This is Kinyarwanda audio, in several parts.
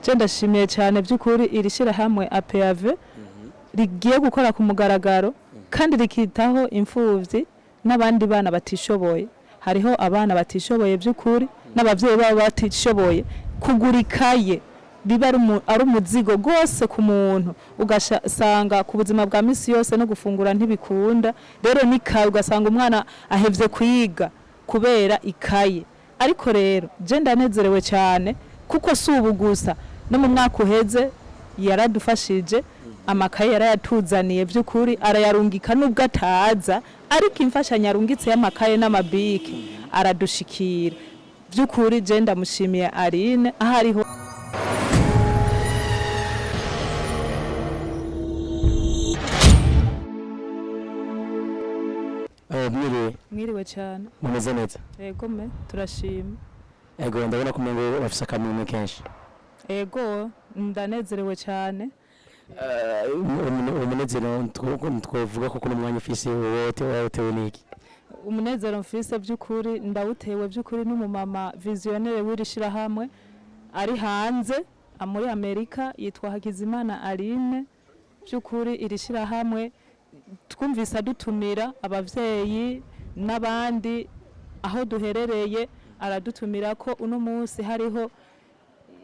Je ndashimiye cyane by'ukuri iri shirahamwe APEAV rigiye gukora ku mugaragaro kandi rikitaho imfuvyi n'abandi bana batishoboye. Hariho abana batishoboye by'ukuri n'abavyeyi babo batishoboye kugura ikaye biba ari umuzigo gose ku muntu ugasanga ku buzima bwa misi yose no gufungura ntibikunda. Rero nikaye ugasanga umwana ahevye kwiga kubera ikaye. Ariko rero je ndanezerewe cyane kuko si ubu gusa no mu mwaka uheze yaradufashije amakaye yarayatuzaniye by'ukuri arayarungika nubwo ataza, ariko imfashanyo arungitse y'amakaye n'amabiki aradushikira. By'ukuri je ndamushimiye Aline ahariho. Mwiriwe cyane. Mumeze neza? Yego me turashima. Ego ndabona ko umengo bafise akamenya kenshi. Ego ndanezerewe cyane. Umunezero twovuga ko kuno mwanya ufise wotewe niki? Umunezero mfise by'ukuri ndawutewe by'ukuri n'umumama visionnaire w'iri shirahamwe ari hanze muri Amerika yitwa Hakizimana Aline. By'ukuri iri shirahamwe twumvise dutumira abavyeyi n'abandi aho duherereye, aradutumira ko uno munsi hariho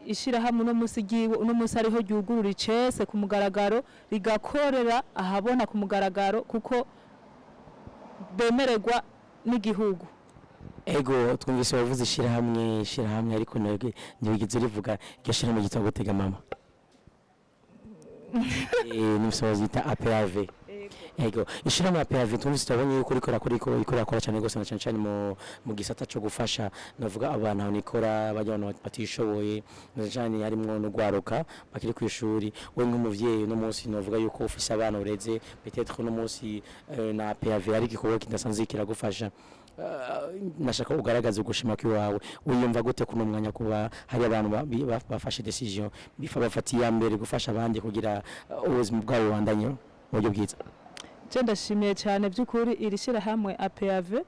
ishirahamwe uno munsi giwe, uno munsi hariho ryugurura icese ku mugaragaro rigakorera ahabona ku mugaragaro kuko bemererwa n'igihugu. Ego twumvise bavuze ishirahamwe ariko ntibigize rivuga iryo shirahamwe gitwa gutega mama. N'umusozi yita APEAV. Ego ishirahamwe APEAV twumvise tabonye yuko ikora cyane gose na cyane mu gisata cyo gufasha navuga abantu aho nikora bajyana batishoboye cyane harimo no gwaruka bakiri ku ishuri. We nk'umuvyeyi no munsi navuga yuko ufise abana ureze peut-être no munsi na APEAV ari gikorwa kidasanzwe kiragufasha. Nashaka ugaragaza ugushima kwiwawe uyumva gute kuno mwanya kuba hari abantu bafashe decision bafatiye mbere gufasha abandi kugira ubuzima bwabo bandanye mu buryo bwiza? Je ndashimiye cyane by'ukuri iri shirahamwe APEAV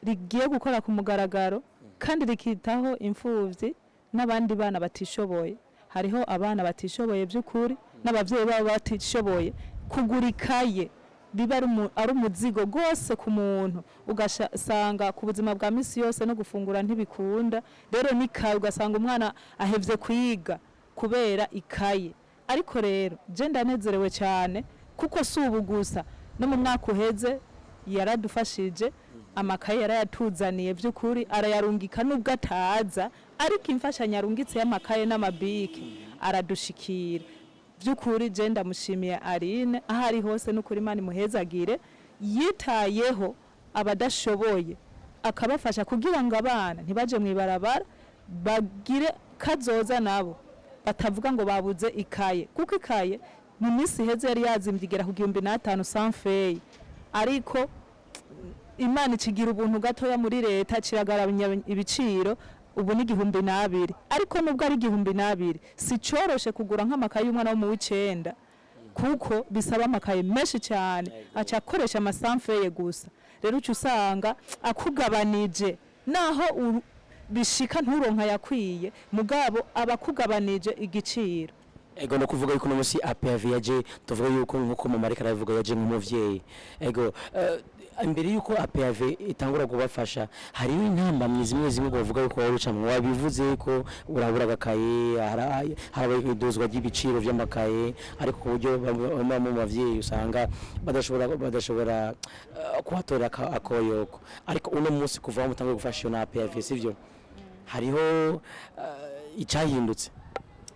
rigiye gukora ku mugaragaro kandi rikitaho imfuvyi n'abandi bana batishoboye. Hariho abana batishoboye by'ukuri n'abavyeyi babo batishoboye kugura ikaye biba ari umuzigo gose ku muntu ugasanga ku buzima bwa misi yose no gufungura ntibikunda. Rero nikaye ugasanga umwana ahevye kwiga kubera ikaye. Ariko rero je ndanezerewe cyane kuko si ubu gusa no mu mwaka uheze yaradufashije amakaye yarayatuzaniye by'ukuri arayarungika nubwo ataza, ariko imfashanyo arungitse y'amakaye n'amabiki aradushikira. By'ukuri je ndamushimiye Aline ahari hose n'ukuri Imana imuhezagire, yitayeho abadashoboye akabafasha kugira ngo abana ntibaje mwibarabara bagire kazoza nabo batavuga ngo babuze ikaye, kuko ikaye mu minsi heze yari yazimvigera ku 1500 sans fee, ariko Imana ikigira ubuntu gatoya muri leta kiragarabanya ibiciro ubu ni 200, ariko nubwo ari 200 si coroshe kugura nk'amakaye y'umwana wo mu w'icenda kuko bisaba amakaye menshi cyane acakoresha amasanfeye gusa. Rero usanga akugabanije naho bishika nturonka yakwiye mugabo abakugabanije igiciro. Ego no kuvuga yuko no musi APEAV yaje tuvuga yuko nkuko mu marika aravuga yaje nk'umuvyeyi. Ego imbere yuko APEAV itangura kubafasha hari intambamye zimwe bavuga yuko waruca mu wabivuze ko urabura gakaye harabidozwa ry'ibiciro vy'amakaye, ariko ku buryo bamwe mu bavyeyi usanga badashobora kuhatora akoyoko. Ariko uno musi kuva mu tangura gufasha na APEAV sivyo hariho icahindutse?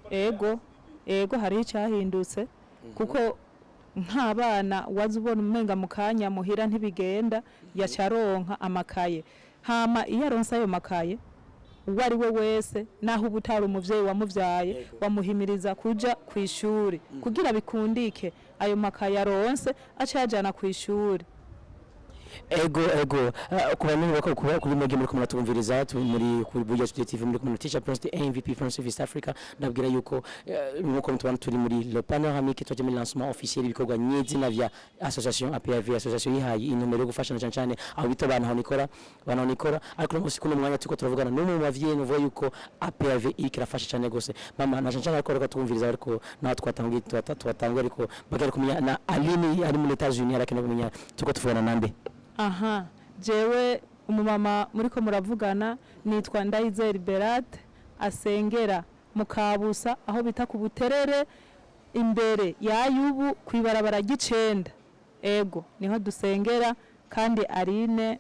Ego hari icyahindutse kuko nk'abana wazubona umenga mukanya muhira ntibigenda yacaronka amakaye. Hama iyo aronsa ayo makaye uwari we wese naho ubutari umuvyeyi wamuvyaye wamuhimiriza kuja ku ishuri kugira bikundike ayo makaye aronse acajana ku ishuri. ego kuba nini bako kuba kuri mwege muri kumwe natumviriza muri kuri Buja Today TV muri kumwe teacher Prince MVP Prince of East Africa ndabwira yuko nuko tubana turi muri le panoramique twaje muri lancement officiel ibikorwa nyezina vya association APEAV association yihaye intumbero yo gufasha cyane cyane aho bita abantu nikora ariko no kuno mwanya tuko turavugana n'umwe mu bavyeyi nuvuga yuko APEAV ikirafasha cyane gose mama na cyane ariko twumviriza ariko naho twatangwa ariko bagari kumenya na Aline ari muri Etats-Unis arakene kumenya tuko tuvugana nande. Aha, jewe umumama muriko muravugana nitwa Ndayizeri Berate asengera mukabusa aho bita ku Buterere imbere ya Yubu kwibarabara gicenda. Ego niho dusengera kandi Aline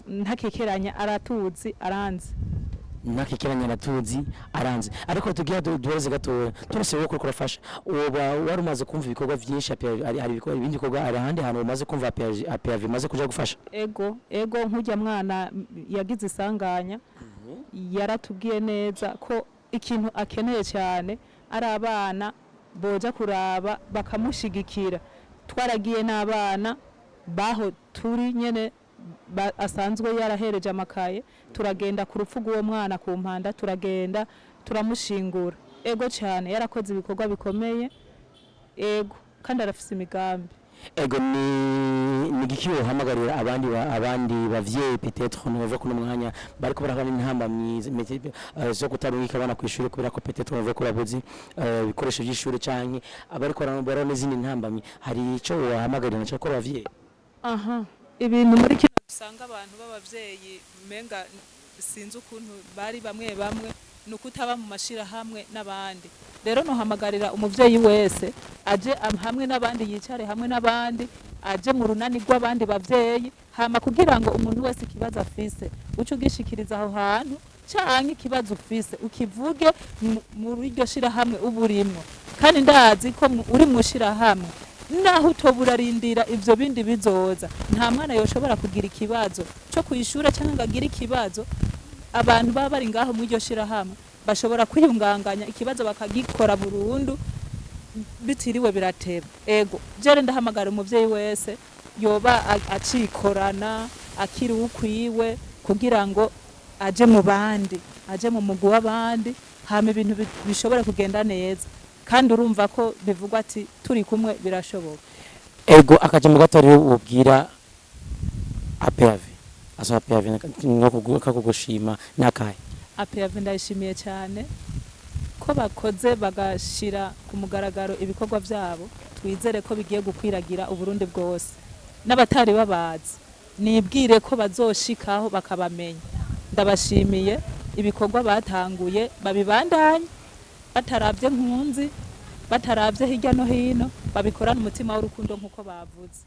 ntakekeranya aratuzi aranze. Nakikiranya natuzi aranze ariko tugiye duweze gato turese wo kurafasha uba warumaze kumva ibikorwa vyinshi ari ibikorwa ibindi bikorwa ari handi hano umaze kumva APEAV maze kuja gufasha ego nkujya mwana yagize isanganya yaratubwiye neza ko ikintu akeneye cyane ari abana boja kuraba bakamushigikira twaragiye n'abana baho turi nyene asanzwe yarahereje amakaye turagenda ku rupfu rw'uwo mwana ku mpanda turagenda turamushingura ego cyane yarakoze ibikorwa bikomeye ego kandi arafise imigambi ego ni gikiyo hamagarira abandi bavyeyi peut-être no bava kuno mwanya bariko barabana intamba zo kutarungika abana kwishuri kubera ko peut-être bava kurabuzi ibikoresho by'ishuri canke abariko barabara n'izindi ntambamye hari ico wahamagarira naco ko bavyeyi aha ibintu muri kino usanga abantu b'abavyeyi menga sinzi ukuntu bari bamwe nukutaba mu mashirahamwe n'abandi rero no hamagarira umuvyeyi wese aje hamwe n'abandi yicare hamwe n'abandi aje mu runani rw'abandi bavyeyi hama kugira ngo umuntu wese ikibazo afise uco gishikiriza aho hantu canke ikibazo ufise ukivuge muri iryo shirahamwe uburimwo kandi ndazi ko uri mu shirahamwe naho utoburarindira ivyo bindi bizoza nta mwana yoshobora kugira ikibazo cyo kwishura cyangwa agira ikibazo abantu baba bari ngaho mu iryo shirahamwe bashobora kwiyunganganya ikibazo bakagikora burundu bitiriwe birateba ego jere ndahamagara umuvyeyi wese yoba acikorana akiri ukwiwe kugira ngo aje mu bandi aje mu mugwi w'abandi hama ibintu bishobora kugenda neza kandi urumva ko bivugwa ati turi kumwe birashoboka ego akaje mu gatari ubwira APEAV asa APEAV nko kugushima nakaye APEAV ndayishimiye cyane ko bakoze bagashira ku mugaragaro ibikorwa byabo twizere ko bigiye gukwiragira uburundi bwose n'abatari babazi nibwire ko bazoshikaho bakabamenya ndabashimiye ibikorwa batanguye babibandanye bataravye nkunzi bataravye hirya no hino babikorana umutima w'urukundo nkuko bavuze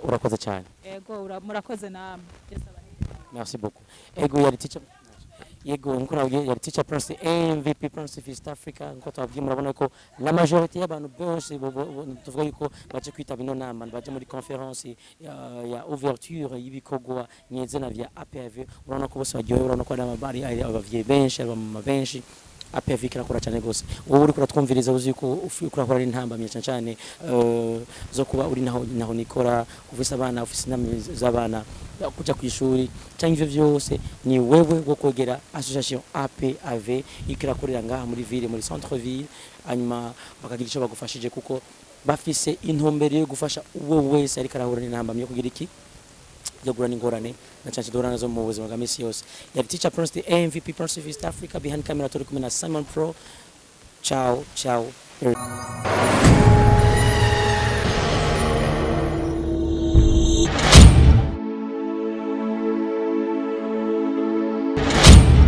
urakoze cyane ego murakoze namwe merci beaucoup ego yari teacher yego nko nabwiye yari teacher Prince MVP Prince of East Africa nko twabwiye murabona ko la majorité y'abantu bose tuvuga yuko baje kwitaba ino nama baje muri conference ya ouverture y'ibikorwa nyezena vya APEAV urabona ko bose bagiye urabona ko ari abavyeyi benshi abamama benshi APEAV kirakora cyane gose wowe uri kuratwumviriza uzi ko urakora intamba myinshi cyane zo kuba uri naho nikora ufise abana ufise namwe z'abana kuja kwishuri cyangwa ivyo byose ni wewe wo kwegera association APEAV ikirakorera ngaha muri ville muri centre ville hanyuma bakagira ico bagufashije kuko bafise intumbero yo gufasha uwo wese ari karahura n'intamba yo kugira iki yo gurana ingorane na cyane dorana zo mu buzima bwa misi yose ya teacher Prince MVP Prince of East Africa behind camera turi kumwe na Simon Pro ciao